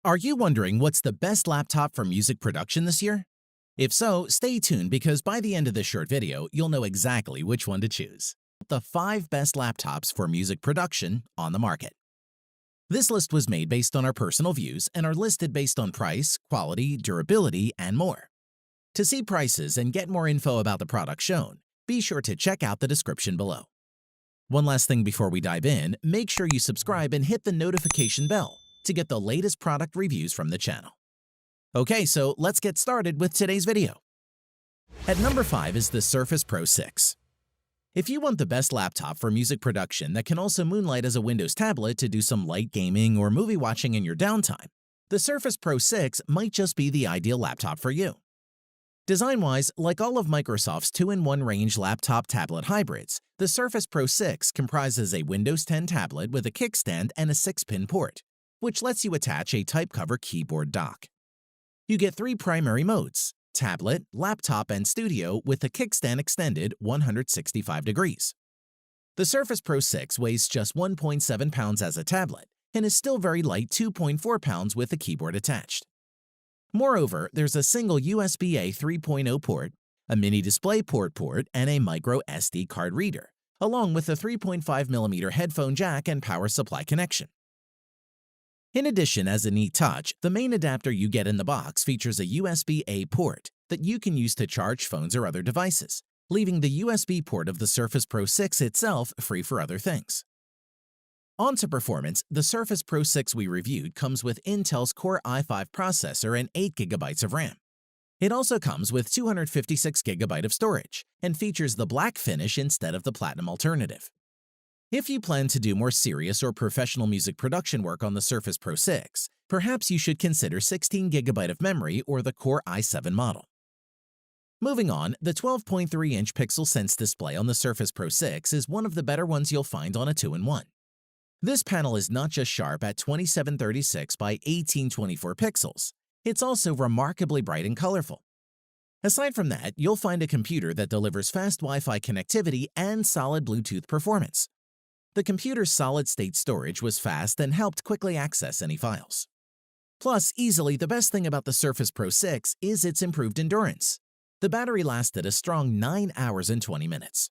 Are you wondering what's the best laptop for music production this year? If so, stay tuned because by the end of this short video, you'll know exactly which one to choose. The 5 best laptops for music production on the market. This list was made based on our personal views and are listed based on price, quality, durability, and more. To see prices and get more info about the product shown, be sure to check out the description below. One last thing before we dive in, make sure you subscribe and hit the notification bell to get the latest product reviews from the channel. Okay, so let's get started with today's video. At number 5 is the Surface Pro 6. If you want the best laptop for music production that can also moonlight as a Windows tablet to do some light gaming or movie watching in your downtime, the Surface Pro 6 might just be the ideal laptop for you. Design-wise, like all of Microsoft's 2-in-1 range laptop-tablet hybrids, the Surface Pro 6 comprises a Windows 10 tablet with a kickstand and a 6-pin port, which lets you attach a type cover keyboard dock. You get 3 primary modes: tablet, laptop, and studio, with the kickstand extended 165 degrees. The Surface Pro 6 weighs just 1.7 pounds as a tablet and is still very light, 2.4 pounds with the keyboard attached. Moreover, there's a single USB-A 3.0 port, a mini DisplayPort port, and a micro SD card reader, along with a 3.5mm headphone jack and power supply connection. In addition, as a neat touch, the main adapter you get in the box features a USB-A port that you can use to charge phones or other devices, leaving the USB port of the Surface Pro 6 itself free for other things. On to performance, the Surface Pro 6 we reviewed comes with Intel's Core i5 processor and 8GB of RAM. It also comes with 256GB of storage and features the black finish instead of the platinum alternative. If you plan to do more serious or professional music production work on the Surface Pro 6, perhaps you should consider 16GB of memory or the Core i7 model. Moving on, the 12.3-inch Pixel Sense display on the Surface Pro 6 is one of the better ones you'll find on a 2-in-1. This panel is not just sharp at 2736 by 1824 pixels, it's also remarkably bright and colorful. Aside from that, you'll find a computer that delivers fast Wi-Fi connectivity and solid Bluetooth performance. The computer's solid-state storage was fast and helped quickly access any files. Plus, easily the best thing about the Surface Pro 6 is its improved endurance. The battery lasted a strong 9 hours and 20 minutes.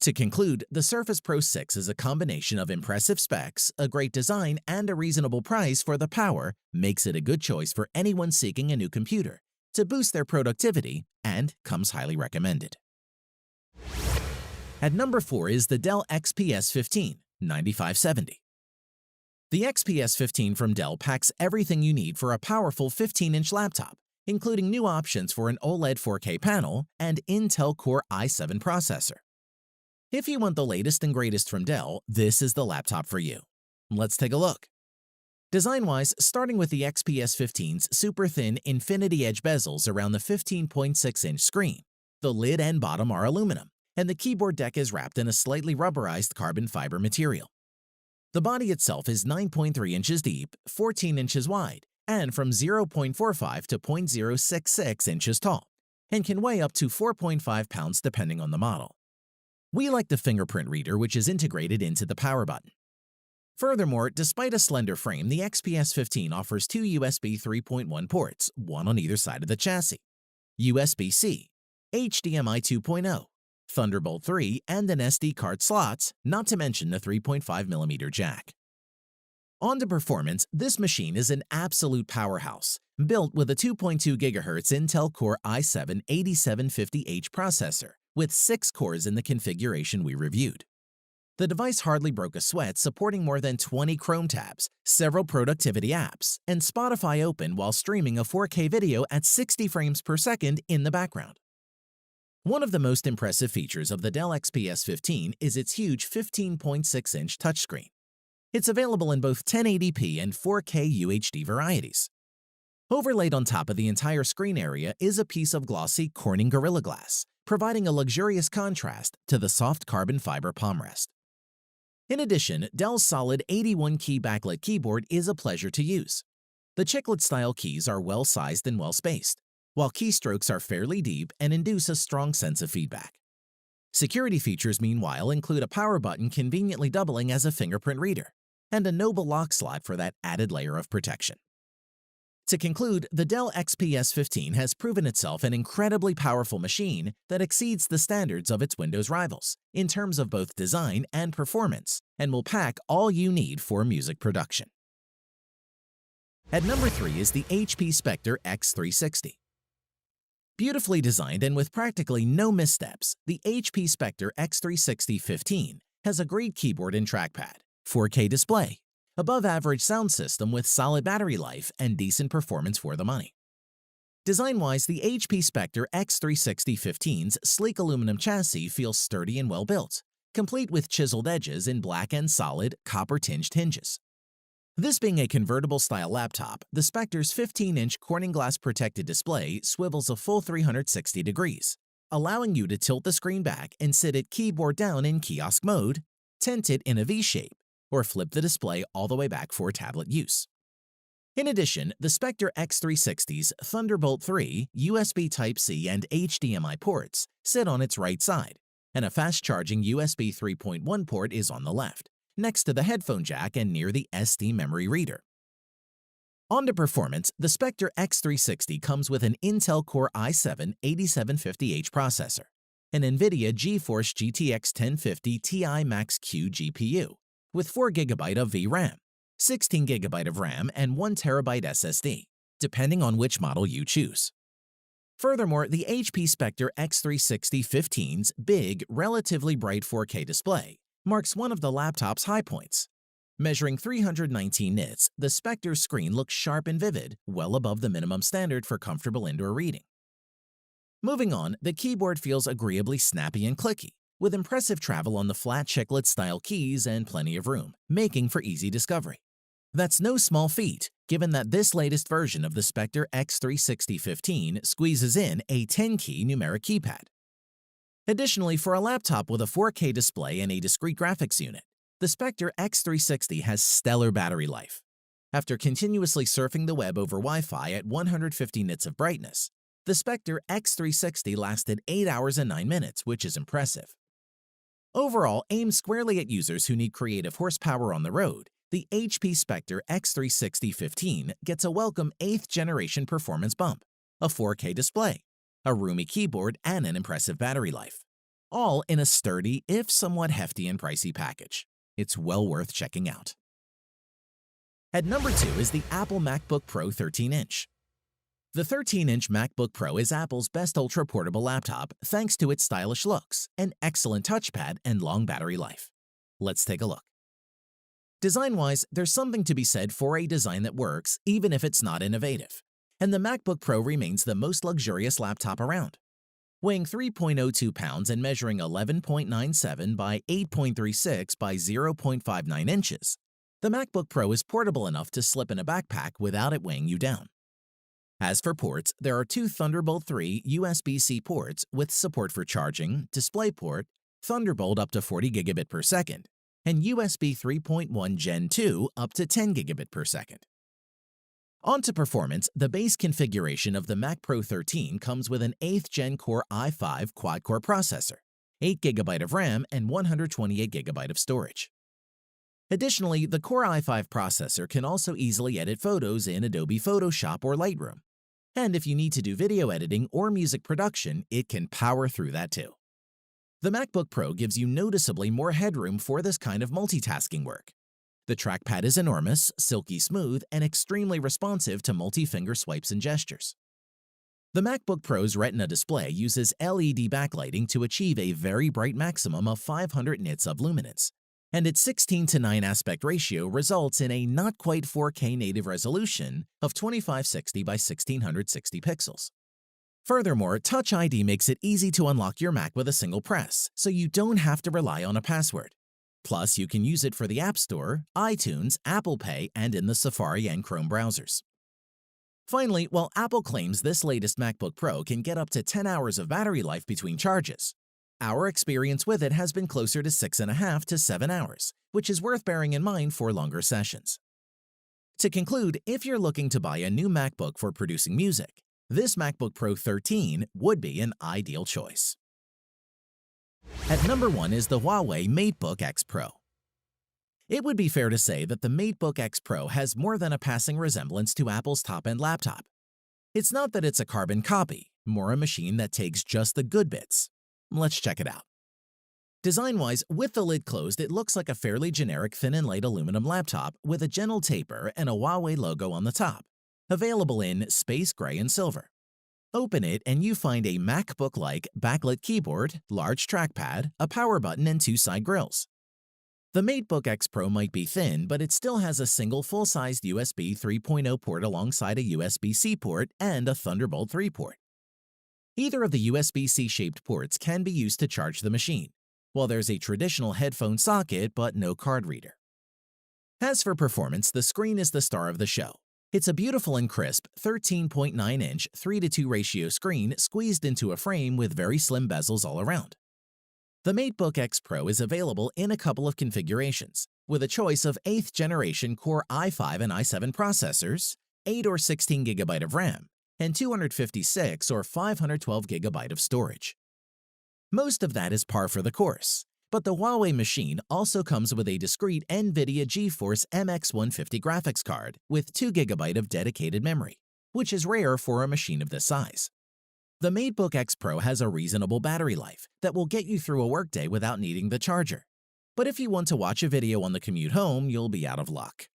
To conclude, the Surface Pro 6 is a combination of impressive specs, a great design, and a reasonable price for the power makes it a good choice for anyone seeking a new computer to boost their productivity, and comes highly recommended. At number 4 is the Dell XPS 15 9570. The XPS 15 from Dell packs everything you need for a powerful 15-inch laptop, including new options for an OLED 4K panel and Intel Core i7 processor. If you want the latest and greatest from Dell, this is the laptop for you. Let's take a look. Design-wise, starting with the XPS 15's super thin infinity edge bezels around the 15.6-inch screen, the lid and bottom are aluminum, and the keyboard deck is wrapped in a slightly rubberized carbon fiber material. The body itself is 9.3 inches deep, 14 inches wide, and from 0.45 to 0.066 inches tall, and can weigh up to 4.5 pounds depending on the model. We like the fingerprint reader, which is integrated into the power button. Furthermore, despite a slender frame, the XPS 15 offers 2 USB 3.1 ports, one on either side of the chassis, USB-C, HDMI 2.0, Thunderbolt 3, and an SD card slots, not to mention the 3.5mm jack. On to performance, this machine is an absolute powerhouse, built with a 2.2 GHz Intel Core i7 8750H processor, with 6 cores in the configuration we reviewed. The device hardly broke a sweat, supporting more than 20 Chrome tabs, several productivity apps, and Spotify open while streaming a 4K video at 60 frames per second in the background. One of the most impressive features of the Dell XPS 15 is its huge 15.6-inch touchscreen. It's available in both 1080p and 4K UHD varieties. Overlaid on top of the entire screen area is a piece of glossy Corning Gorilla Glass, providing a luxurious contrast to the soft carbon fiber palm rest. In addition, Dell's solid 81-key backlit keyboard is a pleasure to use. The chiclet-style keys are well-sized and well-spaced, while keystrokes are fairly deep and induce a strong sense of feedback. Security features, meanwhile, include a power button conveniently doubling as a fingerprint reader, and a noble lock slot for that added layer of protection. To conclude, the Dell XPS 15 has proven itself an incredibly powerful machine that exceeds the standards of its Windows rivals in terms of both design and performance, and will pack all you need for music production. At number 3 is the HP Spectre X360. Beautifully designed and with practically no missteps, the HP Spectre X360 15 has a great keyboard and trackpad, 4K display, above-average sound system with solid battery life and decent performance for the money. Design-wise, the HP Spectre X360 15's sleek aluminum chassis feels sturdy and well-built, complete with chiseled edges in black and solid, copper-tinged hinges. This being a convertible-style laptop, the Spectre's 15-inch Corning glass-protected display swivels a full 360 degrees, allowing you to tilt the screen back and sit it keyboard down in kiosk mode, tent it in a V-shape, or flip the display all the way back for tablet use. In addition, the Spectre X360's Thunderbolt 3, USB Type-C, and HDMI ports sit on its right side, and a fast-charging USB 3.1 port is on the left, next to the headphone jack and near the SD memory reader. On to performance, the Spectre X360 comes with an Intel Core i7-8750H processor, an NVIDIA GeForce GTX 1050 Ti Max-Q GPU, with 4 GB of VRAM, 16 GB of RAM, and 1 TB SSD, depending on which model you choose. Furthermore, the HP Spectre X360 15's big, relatively bright 4K display marks one of the laptop's high points. Measuring 319 nits, the Spectre's screen looks sharp and vivid, well above the minimum standard for comfortable indoor reading. Moving on, the keyboard feels agreeably snappy and clicky, with impressive travel on the flat chiclet-style keys and plenty of room, making for easy discovery. That's no small feat, given that this latest version of the Spectre X360 15 squeezes in a 10-key numeric keypad. Additionally, for a laptop with a 4K display and a discrete graphics unit, the Spectre X360 has stellar battery life. After continuously surfing the web over Wi-Fi at 150 nits of brightness, the Spectre X360 lasted 8 hours and 9 minutes, which is impressive. Overall, aimed squarely at users who need creative horsepower on the road, the HP Spectre X360 15 gets a welcome 8th-generation performance bump, a 4K display, a roomy keyboard, and an impressive battery life, all in a sturdy, if somewhat hefty and pricey package. It's well worth checking out. At number 2 is the Apple MacBook Pro 13-inch. The 13-inch MacBook Pro is Apple's best ultra-portable laptop thanks to its stylish looks, an excellent touchpad, and long battery life. Let's take a look. Design-wise, there's something to be said for a design that works even if it's not innovative, and the MacBook Pro remains the most luxurious laptop around. Weighing 3.02 pounds and measuring 11.97 by 8.36 by 0.59 inches, the MacBook Pro is portable enough to slip in a backpack without it weighing you down. As for ports, there are 2 Thunderbolt 3 USB-C ports with support for charging, DisplayPort, Thunderbolt up to 40 gigabit per second, and USB 3.1 Gen 2 up to 10 gigabit per second. On to performance, the base configuration of the Mac Pro 13 comes with an 8th Gen Core i5 quad-core processor, 8 GB of RAM, and 128 GB of storage. Additionally, the Core i5 processor can also easily edit photos in Adobe Photoshop or Lightroom. And if you need to do video editing or music production, it can power through that too. The MacBook Pro gives you noticeably more headroom for this kind of multitasking work. The trackpad is enormous, silky smooth, and extremely responsive to multi-finger swipes and gestures. The MacBook Pro's Retina display uses LED backlighting to achieve a very bright maximum of 500 nits of luminance, and its 16:9 aspect ratio results in a not-quite 4K native resolution of 2560 by 1660 pixels. Furthermore, Touch ID makes it easy to unlock your Mac with a single press, so you don't have to rely on a password. Plus, you can use it for the App Store, iTunes, Apple Pay, and in the Safari and Chrome browsers. Finally, while Apple claims this latest MacBook Pro can get up to 10 hours of battery life between charges, our experience with it has been closer to 6.5 to 7 hours, which is worth bearing in mind for longer sessions. To conclude, if you're looking to buy a new MacBook for producing music, this MacBook Pro 13 would be an ideal choice. At number 1 is the Huawei MateBook X Pro. It would be fair to say that the MateBook X Pro has more than a passing resemblance to Apple's top-end laptop. It's not that it's a carbon copy, more a machine that takes just the good bits. Let's check it out. Design-wise, with the lid closed, it looks like a fairly generic thin and light aluminum laptop with a gentle taper and a Huawei logo on the top, available in space gray and silver. Open it and you find a MacBook-like backlit keyboard, large trackpad, a power button, and two side grills. The MateBook X Pro might be thin, but it still has a single full-sized USB 3.0 port alongside a USB-C port and a Thunderbolt 3 port. Either of the USB-C shaped ports can be used to charge the machine, while there's a traditional headphone socket but no card reader. As for performance, the screen is the star of the show. It's a beautiful and crisp 13.9-inch 3:2 ratio screen squeezed into a frame with very slim bezels all around. The MateBook X Pro is available in a couple of configurations, with a choice of 8th generation Core i5 and i7 processors, 8 or 16 GB of RAM, and 256 or 512 GB of storage. Most of that is par for the course, but the Huawei machine also comes with a discrete NVIDIA GeForce MX 150 graphics card with 2 GB of dedicated memory, which is rare for a machine of this size. The MateBook X Pro has a reasonable battery life that will get you through a workday without needing the charger. But if you want to watch a video on the commute home, you'll be out of luck.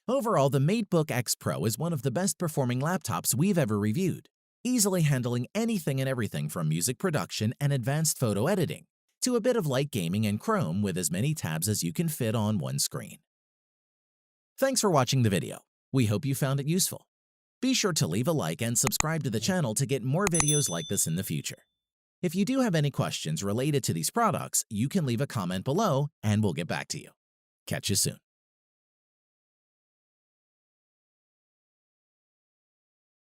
Overall, the MateBook X Pro is one of the best performing laptops we've ever reviewed, easily handling anything and everything from music production and advanced photo editing to a bit of light gaming and Chrome with as many tabs as you can fit on one screen. Thanks for watching the video. We hope you found it useful. Be sure to leave a like and subscribe to the channel to get more videos like this in the future. If you do have any questions related to these products, you can leave a comment below and we'll get back to you. Catch you soon.